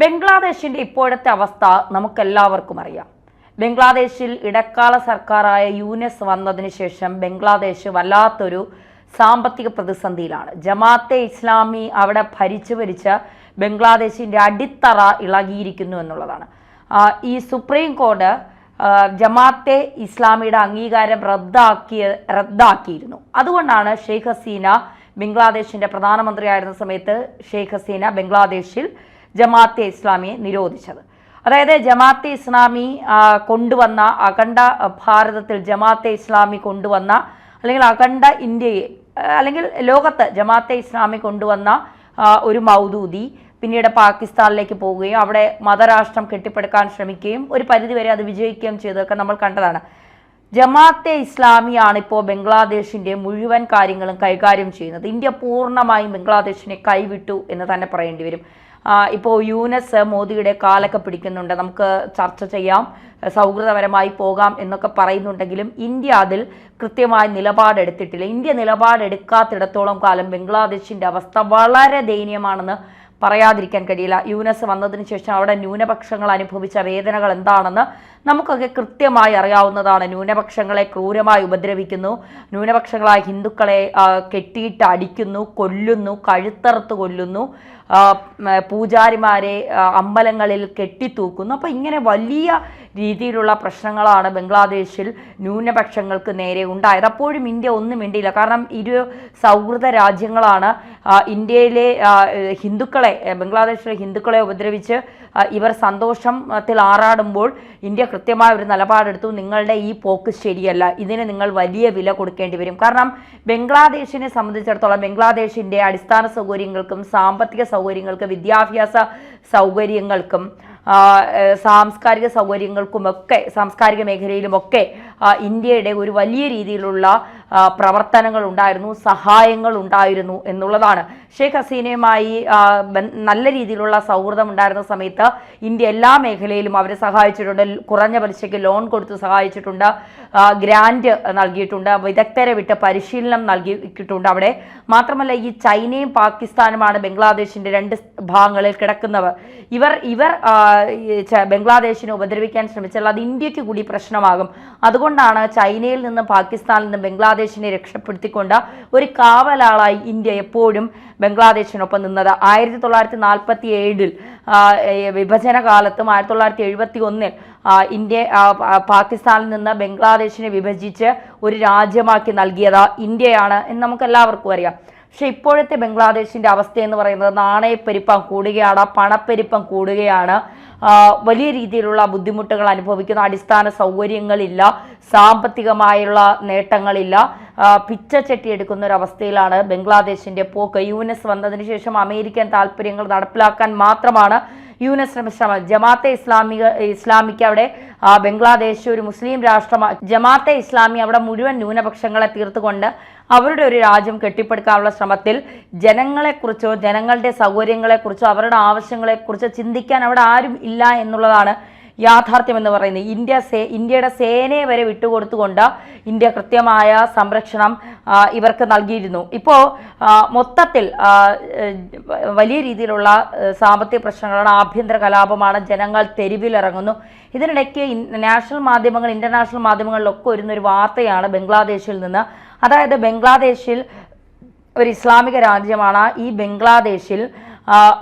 ബംഗ്ലാദേശിന്റെ ഇപ്പോഴത്തെ അവസ്ഥ നമുക്കെല്ലാവർക്കും അറിയാം. ബംഗ്ലാദേശിൽ ഇടക്കാല സർക്കാരായ യൂനസ് വന്നതിന് ശേഷം ബംഗ്ലാദേശ് വല്ലാത്തൊരു സാമ്പത്തിക പ്രതിസന്ധിയിലാണ്. ജമാഅത്തെ ഇസ്ലാമി അവിടെ ഭരിച്ച് ബംഗ്ലാദേശിന്റെ അടിത്തറ ഇളകിയിരിക്കുന്നു എന്നുള്ളതാണ്. ഈ സുപ്രീം കോടതി ജമാഅത്തെ ഇസ്ലാമിയുടെ അംഗീകാരം റദ്ദാക്കിയിരുന്നു. അതുകൊണ്ടാണ് ഷെയ്ഖ് ഹസീന ബംഗ്ലാദേശിന്റെ പ്രധാനമന്ത്രിയായിരുന്ന സമയത്ത് ഷെയ്ഖ് ഹസീന ബംഗ്ലാദേശിൽ ജമാഅത്തെ ഇസ്ലാമിയെ നിരോധിച്ചത്. അതായത് ജമാഅത്തെ ഇസ്ലാമി കൊണ്ടുവന്ന അഖണ്ഡ ഭാരതത്തിൽ ജമാഅത്തെ ഇസ്ലാമി കൊണ്ടുവന്ന അല്ലെങ്കിൽ അഖണ്ഡ ഇന്ത്യയെ അല്ലെങ്കിൽ ലോകത്ത് ജമാഅത്തെ ഇസ്ലാമി കൊണ്ടുവന്ന ഒരു മൗദൂദി പിന്നീട് പാകിസ്ഥാനിലേക്ക് പോവുകയും അവിടെ മതരാഷ്ട്രം കെട്ടിപ്പടുക്കാൻ ശ്രമിക്കുകയും ഒരു പരിധിവരെ അത് വിജയിക്കുകയും ചെയ്തതൊക്കെ നമ്മൾ കണ്ടതാണ്. ജമാഅത്തെ ഇസ്ലാമിയാണ് ഇപ്പോൾ ബംഗ്ലാദേശിൻ്റെ മുഴുവൻ കാര്യങ്ങളും കൈകാര്യം ചെയ്യുന്നത്. ഇന്ത്യ പൂർണ്ണമായും ബംഗ്ലാദേശിനെ കൈവിട്ടു എന്ന് തന്നെ പറയേണ്ടി വരും. ഇപ്പോൾ യൂനസ് മോദിയുടെ കാലൊക്കെ പിടിക്കുന്നുണ്ട്, നമുക്ക് ചർച്ച ചെയ്യാം, സൗഹൃദപരമായി പോകാം എന്നൊക്കെ പറയുന്നുണ്ടെങ്കിലും ഇന്ത്യ അതിൽ കൃത്യമായ നിലപാടെടുത്തിട്ടില്ല. ഇന്ത്യ നിലപാടെടുക്കാത്തിടത്തോളം കാലം ബംഗ്ലാദേശിൻ്റെ അവസ്ഥ വളരെ ദയനീയമാണെന്ന് പറയാതിരിക്കാൻ കഴിയില്ല. യൂനസ് വന്നതിന് ശേഷം അവിടെ ന്യൂനപക്ഷങ്ങൾ അനുഭവിച്ച വേദനകൾ എന്താണെന്ന് നമുക്കൊക്കെ കൃത്യമായി അറിയാവുന്നതാണ്. ന്യൂനപക്ഷങ്ങളെ ക്രൂരമായി ഉപദ്രവിക്കുന്നു, ന്യൂനപക്ഷങ്ങളായ ഹിന്ദുക്കളെ കെട്ടിയിട്ട് അടിക്കുന്നു, കൊല്ലുന്നു, കഴുത്തറുത്ത് കൊല്ലുന്നു, പൂജാരിമാരെ അമ്പലങ്ങളിൽ കെട്ടിത്തൂക്കുന്നു. അപ്പോൾ ഇങ്ങനെ വലിയ രീതിയിലുള്ള പ്രശ്നങ്ങളാണ് ബംഗ്ലാദേശിൽ ന്യൂനപക്ഷങ്ങൾക്ക് നേരെ ഉണ്ടായത്. അപ്പോഴും ഇന്ത്യ ഒന്നും മിണ്ടിയില്ല. കാരണം ഇരു സൗഹൃദ രാജ്യങ്ങളാണ്. ഇന്ത്യയിലെ ഹിന്ദുക്കളെ, ബംഗ്ലാദേശിലെ ഹിന്ദുക്കളെ ഉപദ്രവിച്ച് ഇവർ സന്തോഷത്തിൽ ആറാടുമ്പോൾ ഇന്ത്യ കൃത്യമായ ഒരു നിലപാടെടുത്തു. നിങ്ങളുടെ ഈ പോക്ക് ശരിയല്ല, ഇതിന് നിങ്ങൾ വലിയ വില കൊടുക്കേണ്ടി വരും. കാരണം ബംഗ്ലാദേശിനെ സംബന്ധിച്ചിടത്തോളം ബംഗ്ലാദേശിൻ്റെ അടിസ്ഥാന സൗകര്യങ്ങൾക്കും സാമ്പത്തിക സൗകര്യങ്ങൾക്കും വിദ്യാഭ്യാസ സൗകര്യങ്ങൾക്കും സാംസ്കാരിക സൗകര്യങ്ങൾക്കുമൊക്കെ സാംസ്കാരിക മേഖലയിലുമൊക്കെ ഇന്ത്യയുടെ ഒരു വലിയ രീതിയിലുള്ള പ്രവർത്തനങ്ങൾ ഉണ്ടായിരുന്നു, സഹായങ്ങൾ ഉണ്ടായിരുന്നു എന്നുള്ളതാണ്. ഷെയ്ഖ് ഹസീനയുമായി നല്ല രീതിയിലുള്ള സൗഹൃദം ഉണ്ടായിരുന്ന സമയത്ത് ഇന്ത്യ എല്ലാ മേഖലയിലും അവരെ സഹായിച്ചിട്ടുണ്ട്. കുറഞ്ഞ പലിശയ്ക്ക് ലോൺ കൊടുത്ത് സഹായിച്ചിട്ടുണ്ട്, ഗ്രാൻഡ് നൽകിയിട്ടുണ്ട്, വിദഗ്ധരെ വിട്ട് പരിശീലനം നൽകിയിട്ടുണ്ട് അവിടെ. മാത്രമല്ല ഈ ചൈനയും പാകിസ്ഥാനുമാണ് ബംഗ്ലാദേശിൻ്റെ രണ്ട് ഭാഗങ്ങളിൽ കിടക്കുന്നവർ. ഇവർ ബംഗ്ലാദേശിനെ ഉപദ്രവിക്കാൻ ശ്രമിച്ചാൽ അത് ഇന്ത്യക്ക് കൂടി പ്രശ്നമാകും. അതുകൊണ്ടാണ് ചൈനയിൽ നിന്നും പാകിസ്ഥാനിൽ നിന്നും ബംഗ്ലാദേശിനെ രക്ഷപ്പെടുത്തിക്കൊണ്ട് ഒരു കാവലാളായി ഇന്ത്യ എപ്പോഴും ബംഗ്ലാദേശിനൊപ്പം നിന്നത്. 1947 വിഭജന കാലത്തും 1971 ഇന്ത്യ പാകിസ്ഥാനിൽ നിന്ന് ബംഗ്ലാദേശിനെ വിഭജിച്ച് ഒരു രാജ്യമാക്കി നൽകിയത് ഇന്ത്യയാണ് എന്ന് നമുക്ക് എല്ലാവർക്കും അറിയാം. പക്ഷെ ഇപ്പോഴത്തെ ബംഗ്ലാദേശിൻ്റെ അവസ്ഥ എന്ന് പറയുന്നത് നാണയപ്പെരുപ്പം കൂടുകയാണ്, പണപ്പെരുപ്പം കൂടുകയാണ്, വലിയ രീതിയിലുള്ള ബുദ്ധിമുട്ടുകൾ അനുഭവിക്കുന്ന, അടിസ്ഥാന സൗകര്യങ്ങളില്ല, സാമ്പത്തികമായുള്ള നേട്ടങ്ങളില്ല, പിച്ചച്ചട്ടി എടുക്കുന്ന ഒരു അവസ്ഥയിലാണ് ബംഗ്ലാദേശിൻ്റെ പോക്ക്. യൂനസ് വന്നതിന് ശേഷം അമേരിക്കൻ താല്പര്യങ്ങൾ നടപ്പിലാക്കാൻ മാത്രമാണ് യൂനസ് ശ്രമം. ജമാഅത്തെ ഇസ്ലാമിക്ക് അവിടെ ബംഗ്ലാദേശ് ഒരു മുസ്ലിം രാഷ്ട്രമാണ്. ജമാഅത്തെ ഇസ്ലാമി അവിടെ മുഴുവൻ ന്യൂനപക്ഷങ്ങളെ തീർത്തുകൊണ്ട് അവരുടെ ഒരു രാജ്യം കെട്ടിപ്പടുക്കാനുള്ള ശ്രമത്തിൽ ജനങ്ങളെക്കുറിച്ചോ ജനങ്ങളുടെ സൗകര്യങ്ങളെക്കുറിച്ചോ അവരുടെ ആവശ്യങ്ങളെക്കുറിച്ചോ ചിന്തിക്കാൻ അവിടെ ആരും ഇല്ല എന്നുള്ളതാണ് യാഥാർത്ഥ്യം എന്ന് പറയുന്നത്. ഇന്ത്യയുടെ സേനയെ വരെ വിട്ടുകൊടുത്തുകൊണ്ട് ഇന്ത്യ കൃത്യമായ സംരക്ഷണം ഇവർക്ക് നൽകിയിരുന്നു. ഇപ്പോൾ മൊത്തത്തിൽ വലിയ രീതിയിലുള്ള സാമ്പത്തിക പ്രശ്നങ്ങളാണ്, ആഭ്യന്തര കലാപമാണ്, ജനങ്ങൾ തെരുവിലിറങ്ങുന്നു. ഇതിനിടയ്ക്ക് നാഷണൽ മാധ്യമങ്ങൾ, ഇന്റർനാഷണൽ മാധ്യമങ്ങളിലൊക്കെ വരുന്നൊരു വാർത്തയാണ് ബംഗ്ലാദേശിൽ നിന്ന്. അതായത് ബംഗ്ലാദേശിൽ ഒരു ഇസ്ലാമിക രാജ്യമാണ്. ഈ ബംഗ്ലാദേശിൽ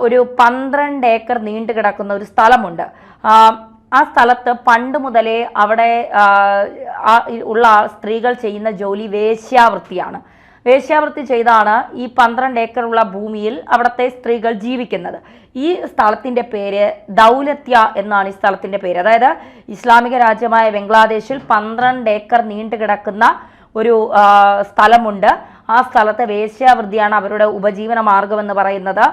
ഒരു 12 ഏക്കർ നീണ്ടു കിടക്കുന്ന ഒരു സ്ഥലമുണ്ട്. ആ സ്ഥലത്ത് പണ്ട് മുതലേ അവിടെ ഉള്ള സ്ത്രീകൾ ചെയ്യുന്ന ജോലി വേശ്യാവൃത്തിയാണ്. വേശ്യാവൃത്തി ചെയ്താണ് ഈ 12 ഏക്കറുള്ള ഭൂമിയിൽ അവിടുത്തെ സ്ത്രീകൾ ജീവിക്കുന്നത്. ഈ സ്ഥലത്തിൻ്റെ പേര് ദൗലത്യ എന്നാണ് ഈ സ്ഥലത്തിൻ്റെ പേര്. അതായത് ഇസ്ലാമിക രാജ്യമായ ബംഗ്ലാദേശിൽ 12 ഏക്കർ നീണ്ടു കിടക്കുന്ന ഒരു സ്ഥലമുണ്ട്. ആ സ്ഥലത്തെ വേശ്യാവൃത്തിയാണ് അവരുടെ ഉപജീവന മാർഗമെന്ന് പറയുന്നത്.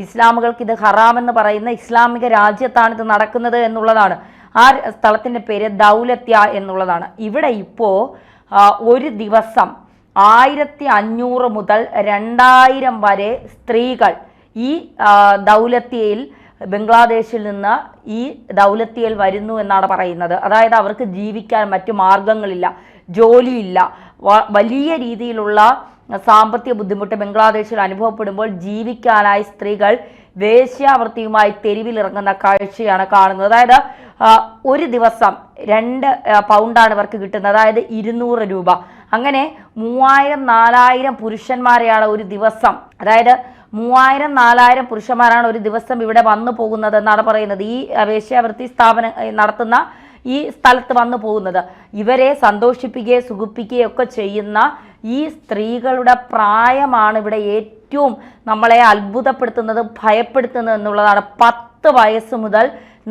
ഇസ്ലാമുകൾക്ക് ഇത് ഹറാമെന്ന് പറയുന്ന ഇസ്ലാമിക രാജ്യത്താണ് ഇത് നടക്കുന്നത് എന്നുള്ളതാണ്. ആ സ്ഥലത്തിൻ്റെ പേര് ദൗലത്യ എന്നുള്ളതാണ്. ഇവിടെ ഇപ്പോൾ ഒരു ദിവസം 1500 മുതൽ 2000 വരെ സ്ത്രീകൾ ഈ ദൗലത്യയിൽ ബംഗ്ലാദേശിൽ നിന്ന് ഈ ദൗലത്യയിൽ വരുന്നു എന്നാണ് പറയുന്നത്. അതായത് അവർക്ക് ജീവിക്കാൻ മറ്റു മാർഗങ്ങളില്ല, ജോലിയില്ല, വലിയ രീതിയിലുള്ള സാമ്പത്തിക ബുദ്ധിമുട്ട് ബംഗ്ലാദേശിൽ അനുഭവപ്പെടുമ്പോൾ ജീവിക്കാനായി സ്ത്രീകൾ വേശ്യാവൃത്തിയുമായി തെരുവിലിറങ്ങുന്ന കാഴ്ചയാണ് കാണുന്നത്. അതായത് ഒരു ദിവസം 2 പൗണ്ടാണ് ഇവർക്ക് കിട്ടുന്നത്, അതായത് 200 രൂപ. അങ്ങനെ 3000-4000 പുരുഷന്മാരെയാണ് ഒരു ദിവസം, അതായത് 3000-4000 പുരുഷന്മാരാണ് ഒരു ദിവസം ഇവിടെ വന്നു പോകുന്നത് എന്നാണ് പറയുന്നത്. ഈ വേശ്യാവൃത്തി സ്ഥാപനം നടത്തുന്ന ഈ സ്ഥലത്ത് വന്നു പോകുന്നത് ഇവരെ സന്തോഷിപ്പിക്കുകയും സുഖിപ്പിക്കുകയും ഒക്കെ ചെയ്യുന്ന ഈ സ്ത്രീകളുടെ പ്രായമാണ് ഇവിടെ ഏറ്റവും നമ്മളെ അത്ഭുതപ്പെടുത്തുന്നത്, ഭയപ്പെടുത്തുന്നത് എന്നുള്ളതാണ്. 10 വയസ്സ് മുതൽ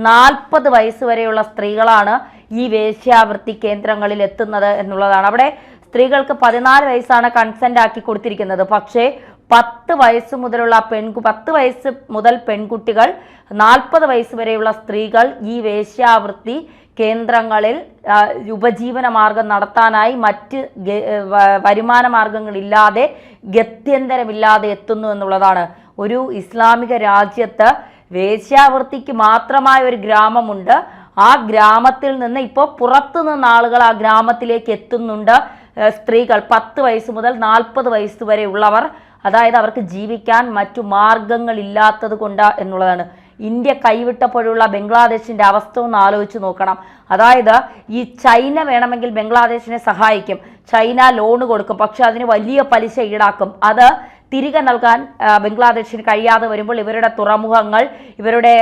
40 വയസ്സ് വരെയുള്ള സ്ത്രീകളാണ് ഈ വേശ്യാവൃത്തി കേന്ദ്രങ്ങളിൽ എത്തുന്നത് എന്നുള്ളതാണ്. അവിടെ സ്ത്രീകൾക്ക് 14 വയസ്സാണ് കൺസെന്റ് ആക്കി കൊടുത്തിരിക്കുന്നത്. പക്ഷേ 10 വയസ്സ് മുതലുള്ള 10 വയസ്സ് മുതൽ പെൺകുട്ടികൾ 40 വയസ്സ് വരെയുള്ള സ്ത്രീകൾ ഈ വേശ്യാവൃത്തി കേന്ദ്രങ്ങളിൽ ഉപജീവന മാർഗം നടത്താനായി മറ്റ് വരുമാന മാർഗങ്ങളില്ലാതെ ഗത്യന്തരമില്ലാതെ എത്തുന്നു എന്നുള്ളതാണ്. ഒരു ഇസ്ലാമിക രാജ്യത്ത് വേശ്യാവൃത്തിക്ക് മാത്രമായ ഒരു ഗ്രാമമുണ്ട്. ആ ഗ്രാമത്തിൽ നിന്ന് ഇപ്പോൾ പുറത്തു നിന്ന് ആളുകൾ ആ ഗ്രാമത്തിലേക്ക് എത്തുന്നുണ്ട്. സ്ത്രീകൾ 10 വയസ്സ് മുതൽ 40 വയസ്സ് വരെ ഉള്ളവർ, അതായത് അവർക്ക് ജീവിക്കാൻ മറ്റു മാർഗങ്ങളില്ലാത്തത് കൊണ്ട് എന്നുള്ളതാണ്. ഇന്ത്യ കൈവിട്ടപ്പോഴുള്ള ബംഗ്ലാദേശിന്റെ അവസ്ഥ ഒന്ന് ആലോചിച്ച് നോക്കണം. അതായത് ഈ ചൈന വേണമെങ്കിൽ ബംഗ്ലാദേശിനെ സഹായിക്കും, ചൈന ലോണ് കൊടുക്കും, പക്ഷെ അതിന് വലിയ പലിശ ഈടാക്കും. അത് തിരികെ നൽകാൻ ബംഗ്ലാദേശിന് കഴിയാതെ വരുമ്പോൾ ഇവരുടെ തുറമുഖങ്ങൾ, ഇവരുടെ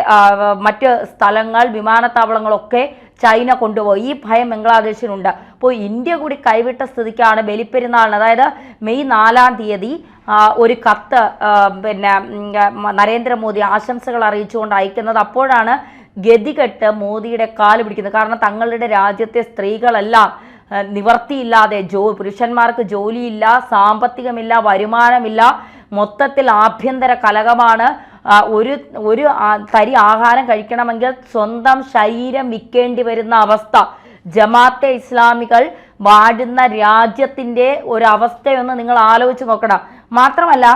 മറ്റ് സ്ഥലങ്ങൾ, വിമാനത്താവളങ്ങളൊക്കെ ചൈന കൊണ്ടുപോയി. ഈ ഭയം ബംഗ്ലാദേശിനുണ്ട്. അപ്പോൾ ഇന്ത്യ കൂടി കൈവിട്ട സ്ഥിതിക്കാണ് ബലിപ്പെരുന്നാളിന്, അതായത് മെയ് 4-ാം തീയതി ഒരു കത്ത് നരേന്ദ്രമോദി ആശംസകൾ അറിയിച്ചുകൊണ്ട് അയക്കുന്നത്. അപ്പോഴാണ് ഗതികെട്ട് മോദിയുടെ കാല് പിടിക്കുന്നത്. കാരണം തങ്ങളുടെ രാജ്യത്തെ സ്ത്രീകളെല്ലാം നിവർത്തിയില്ലാതെ, പുരുഷന്മാർക്ക് ജോലിയില്ല, സാമ്പത്തികമില്ല, വരുമാനമില്ല, മൊത്തത്തിൽ ആഭ്യന്തര കലഹമാണ്. ഒരു തരി ആഹാരം കഴിക്കണമെങ്കിൽ സ്വന്തം ശരീരം വിൽക്കേണ്ടി വരുന്ന അവസ്ഥ. ജമാഅത്തെ ഇസ്ലാമികൾ വാഴുന്ന രാജ്യത്തിൻ്റെ ഒരവസ്ഥയൊന്ന് നിങ്ങൾ ആലോചിച്ച് നോക്കണം. മാത്രമല്ല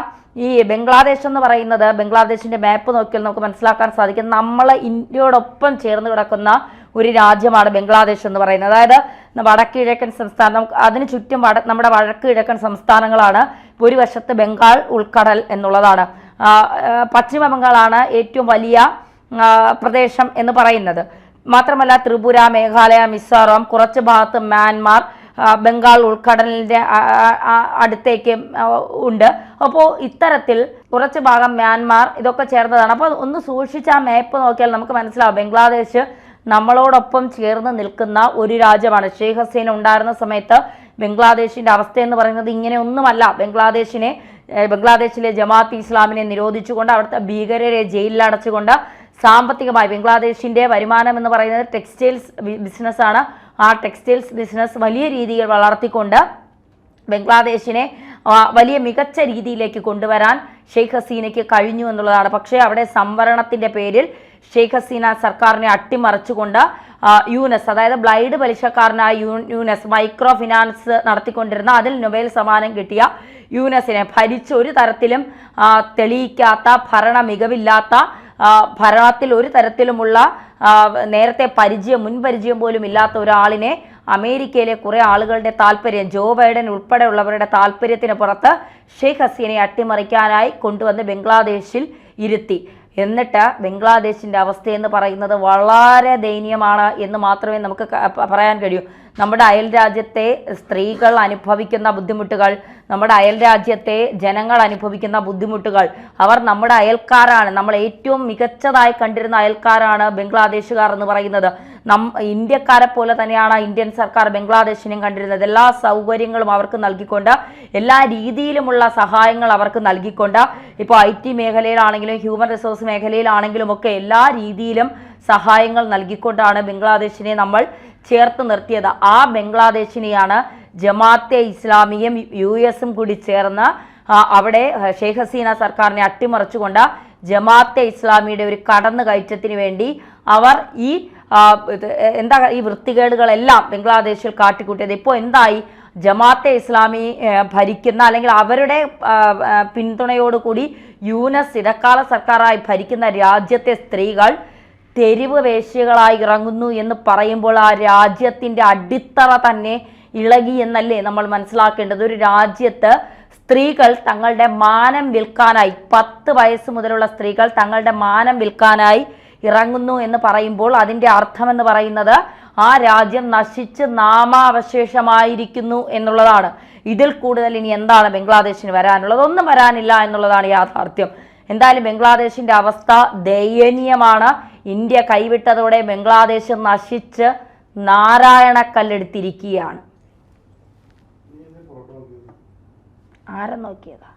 ഈ ബംഗ്ലാദേശ് എന്ന് പറയുന്നത്, ബംഗ്ലാദേശിന്റെ മാപ്പ് നോക്കിയാൽ നമുക്ക് മനസ്സിലാക്കാൻ സാധിക്കും, നമ്മളെ ഇന്ത്യയോടൊപ്പം ചേർന്ന് കിടക്കുന്ന ഒരു രാജ്യമാണ് ബംഗ്ലാദേശ് എന്ന് പറയുന്നത്. അതായത് വടക്ക് കിഴക്കൻ സംസ്ഥാനം, അതിന് ചുറ്റും നമ്മുടെ വടക്ക് കിഴക്കൻ സംസ്ഥാനങ്ങളാണ്. ഒരു വശത്ത് ബംഗാൾ ഉൾക്കടൽ എന്നുള്ളതാണ്. പശ്ചിമ ബംഗാളാണ് ഏറ്റവും വലിയ പ്രദേശം എന്ന് പറയുന്നത്. മാത്രമല്ല ത്രിപുര, മേഘാലയ, മിസോറാം, കുറച്ച് ഭാഗത്ത് മ്യാൻമാർ, ബംഗാൾ ഉൾക്കടലിൻ്റെ അടുത്തേക്ക് ഉണ്ട്. അപ്പോൾ ഇത്തരത്തിൽ കുറച്ച് ഭാഗം മ്യാൻമാർ ഇതൊക്കെ ചേർന്നതാണ്. അപ്പോൾ ഒന്ന് സൂക്ഷിച്ച് ആ മാപ്പ് നോക്കിയാൽ നമുക്ക് മനസ്സിലാവും ബംഗ്ലാദേശ് നമ്മളോടൊപ്പം ചേർന്ന് നിൽക്കുന്ന ഒരു രാജ്യമാണ്. ഷെയ്ഖ് ഹസീന ഉണ്ടായിരുന്ന സമയത്ത് ബംഗ്ലാദേശിൻ്റെ അവസ്ഥ എന്ന് പറയുന്നത് ഇങ്ങനെയൊന്നുമല്ല. ബംഗ്ലാദേശിലെ ജമാഅത്ത് ഇസ്ലാമിനെ നിരോധിച്ചുകൊണ്ട്, അവിടുത്തെ ഭീകരരെ ജയിലിൽ അടച്ചുകൊണ്ട്, സാമ്പത്തികമായി ബംഗ്ലാദേശിൻ്റെ വരുമാനം എന്ന് പറയുന്നത് ടെക്സ്റ്റൈൽസ് ബിസിനസ്സാണ്. ആ ടെക്സ്റ്റൈൽസ് ബിസിനസ് വലിയ രീതിയിൽ വളർത്തിക്കൊണ്ട് ബംഗ്ലാദേശിനെ വലിയ മികച്ച രീതിയിലേക്ക് കൊണ്ടുവരാൻ ഷെയ്ഖ് ഹസീനയ്ക്ക് കഴിഞ്ഞു എന്നുള്ളതാണ്. പക്ഷേ അവിടെ സംവരണത്തിൻ്റെ പേരിൽ ഷെയ്ഖ് ഹസീന സർക്കാരിനെ അട്ടിമറിച്ചുകൊണ്ട് യൂനസ്, അതായത് ബ്ലൈഡ് പലിശക്കാരനായ യൂനസ്, മൈക്രോ ഫിനാൻസ് നടത്തിക്കൊണ്ടിരുന്ന, അതിൽ നൊബേൽ സമ്മാനം കിട്ടിയ യൂനസിനെ ഭരിച്ച് ഒരു തരത്തിലും തെളിയിക്കാത്ത, ഭരണ മികവില്ലാത്ത, ഭരണത്തിൽ ഒരു തരത്തിലുമുള്ള നേരത്തെ മുൻപരിചയം പോലും ഇല്ലാത്ത ഒരാളിനെ അമേരിക്കയിലെ കുറേ ആളുകളുടെ താല്പര്യം, ജോ ബൈഡൻ ഉൾപ്പെടെയുള്ളവരുടെ താല്പര്യത്തിന് പുറത്ത് ഷെയ്ഖ് ഹസീനയെ അട്ടിമറിക്കാനായി കൊണ്ടുവന്ന് ബംഗ്ലാദേശിൽ ഇരുത്തി. എന്നിട്ട് ബംഗ്ലാദേശിൻ്റെ അവസ്ഥയെന്ന് പറയുന്നത് വളരെ ദയനീയമാണ് എന്ന് മാത്രമേ നമുക്ക് പറയാൻ കഴിയൂ. നമ്മുടെ അയൽ രാജ്യത്തെ സ്ത്രീകൾ അനുഭവിക്കുന്ന ബുദ്ധിമുട്ടുകൾ, നമ്മുടെ അയൽ രാജ്യത്തെ ജനങ്ങൾ അനുഭവിക്കുന്ന ബുദ്ധിമുട്ടുകൾ, അവർ നമ്മുടെ അയൽക്കാരാണ്. നമ്മൾ ഏറ്റവും മികച്ചതായി കണ്ടിരുന്ന അയൽക്കാരാണ് ബംഗ്ലാദേശുകാർ എന്ന് പറയുന്നത്. ഇന്ത്യക്കാരെ പോലെ തന്നെയാണ് ഇന്ത്യൻ സർക്കാർ ബംഗ്ലാദേശിനെയും കണ്ടിരുന്നത്. എല്ലാ സൗകര്യങ്ങളും അവർക്ക് നൽകിക്കൊണ്ട്, എല്ലാ രീതിയിലുമുള്ള സഹായങ്ങൾ അവർക്ക് നൽകിക്കൊണ്ട്, ഇപ്പോൾ IT മേഖലയിലാണെങ്കിലും ഹ്യൂമൻ റിസോഴ്സ് മേഖലയിലാണെങ്കിലും ഒക്കെ എല്ലാ രീതിയിലും സഹായങ്ങൾ നൽകിക്കൊണ്ടാണ് ബംഗ്ലാദേശിനെ നമ്മൾ ചേർത്ത് നിർത്തിയത്. ആ ബംഗ്ലാദേശിനെയാണ് ജമാഅത്തെ ഇസ്ലാമിയും US കൂടി ചേർന്ന് അവിടെ ഷെയ്ഖ് ഹസീന സർക്കാരിനെ അട്ടിമറിച്ചുകൊണ്ട് ജമാഅത്തെ ഇസ്ലാമിയുടെ ഒരു കടന്നുകയറ്റത്തിന് വേണ്ടി അവർ ഈ വൃത്തികേടുകളെല്ലാം ബംഗ്ലാദേശിൽ കാട്ടിക്കൂട്ടിയത്. ഇപ്പോൾ എന്തായി? ജമാഅത്തെ ഇസ്ലാമി ഭരിക്കുന്ന, അല്ലെങ്കിൽ അവരുടെ പിന്തുണയോടുകൂടി യൂനസ് ഇടക്കാല സർക്കാരായി ഭരിക്കുന്ന രാജ്യത്തെ സ്ത്രീകൾ തെരുവ് വേശ്യകളായി ഇറങ്ങുന്നു എന്ന് പറയുമ്പോൾ ആ രാജ്യത്തിൻ്റെ അടിത്തറ തന്നെ ഇളകി എന്നല്ലേ നമ്മൾ മനസ്സിലാക്കേണ്ടത്. ഒരു രാജ്യത്ത് സ്ത്രീകൾ തങ്ങളുടെ മാനം വിൽക്കാനായി 10 വയസ്സ് മുതലുള്ള സ്ത്രീകൾ തങ്ങളുടെ മാനം വിൽക്കാനായി ഇറങ്ങുന്നു എന്ന് പറയുമ്പോൾ അതിൻ്റെ അർത്ഥമെന്ന് പറയുന്നത് ആ രാജ്യം നശിച്ച് നാമാവശേഷമായിരിക്കുന്നു എന്നുള്ളതാണ്. ഇതിൽ കൂടുതൽ ഇനി എന്താണ് ബംഗ്ലാദേശിന് വരാനുള്ളത്? ഒന്നും വരാനില്ല എന്നുള്ളതാണ് യാഥാർത്ഥ്യം. എന്തായാലും ബംഗ്ലാദേശിൻ്റെ അവസ്ഥ ദയനീയമാണ്. ഇന്ത്യ കൈവിട്ടതോടെ ബംഗ്ലാദേശ് നശിച്ച് നാരായണക്കല്ലെടുത്തിരിക്കുകയാണ്. ആരെ നോക്കിയതാ?